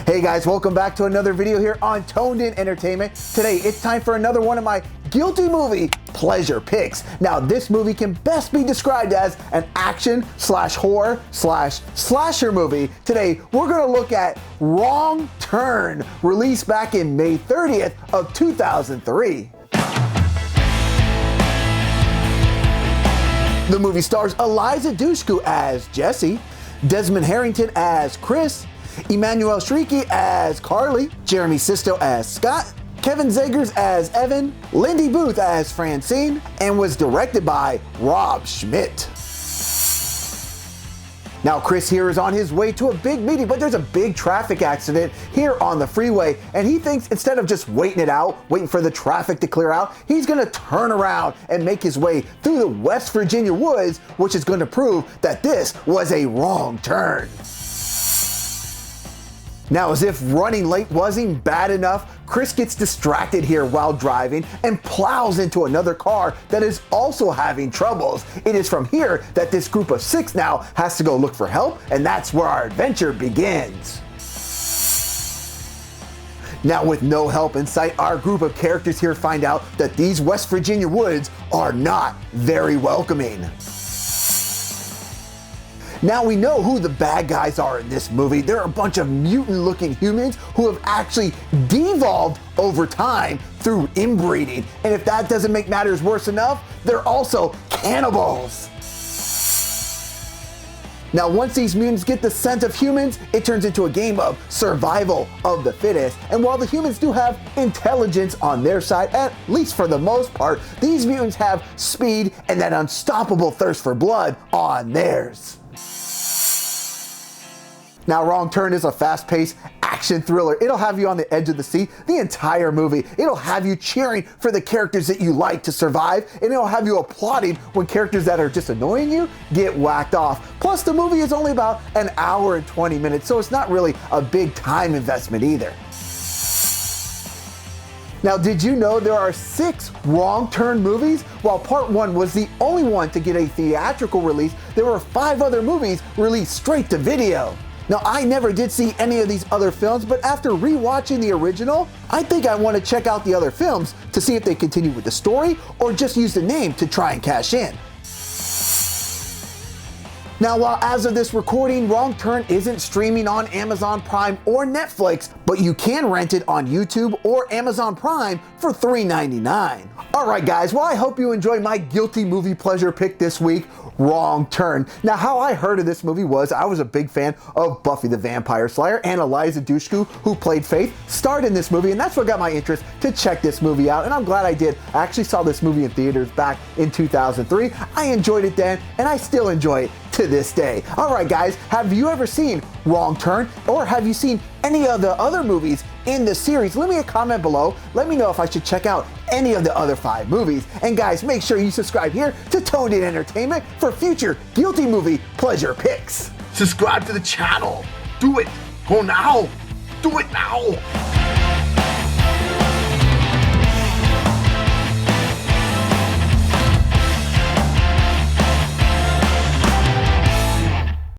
Hey guys, welcome back to another video here on Toned In Entertainment. Today, it's time for another one of my guilty movie pleasure picks. Now, this movie can best be described as an action slash horror slash slasher movie. Today, we're gonna look at Wrong Turn, released back in May 30th of 2003. The movie stars Eliza Dushku as Jessie, Desmond Harrington as Chris, Emmanuelle Chriqui as Carly, Jeremy Sisto as Scott, Kevin Zegers as Evan, Lindy as Francine, and was directed by Rob Schmidt. Now, Chris here is on his way to a big meeting, but there's a big traffic accident here on the freeway, and he thinks instead of just waiting it out, waiting for the traffic to clear out, he's gonna turn around and make his way through the West Virginia woods, which is gonna prove that this was a wrong turn. Now, as if running late wasn't bad enough, Chris gets distracted here while driving and plows into another car that is also having troubles. It is from here that this group of 6 now has to go look for help, and that's where our adventure begins. Now, with no help in sight, our group of characters here find out that these West Virginia woods are not very welcoming. Now, we know who the bad guys are in this movie. They're a bunch of mutant-looking humans who have actually devolved over time through inbreeding. And if that doesn't make matters worse enough, they're also cannibals. Now, once these mutants get the scent of humans, it turns into a game of survival of the fittest. And while the humans do have intelligence on their side, at least for the most part, these mutants have speed and that unstoppable thirst for blood on theirs. Now, Wrong Turn is a fast-paced action thriller. It'll have you on the edge of the seat the entire movie. It'll have you cheering for the characters that you like to survive, and it'll have you applauding when characters that are just annoying you get whacked off. Plus, the movie is only about an hour and 20 minutes, so it's not really a big time investment either. Now, did you know there are 6 Wrong Turn movies? While part 1 was the only one to get a theatrical release, there were 5 other movies released straight to video. Now, I never did see any of these other films, but after rewatching the original, I think I want to check out the other films to see if they continue with the story or just use the name to try and cash in. Now, while as of this recording, Wrong Turn isn't streaming on Amazon Prime or Netflix, but you can rent it on YouTube or Amazon Prime for $3.99. Alright guys, well, I hope you enjoyed my guilty movie pleasure pick this week, Wrong Turn. Now, how I heard of this movie was I was a big fan of Buffy the Vampire Slayer, and Eliza Dushku, who played Faith, starred in this movie, and that's what got my interest to check this movie out, and I'm glad I did. I actually saw this movie in theaters back in 2003. I enjoyed it then, and I still enjoy it to this day. Alright guys, have you ever seen Wrong Turn, or have you seen any of the other movies in the series? Leave me a comment below. Let me know if I should check out any of the other 5 movies. And guys, make sure you subscribe here to Toned In Entertainment for future guilty movie pleasure picks. Subscribe to the channel. Do it. Go now. Do it now.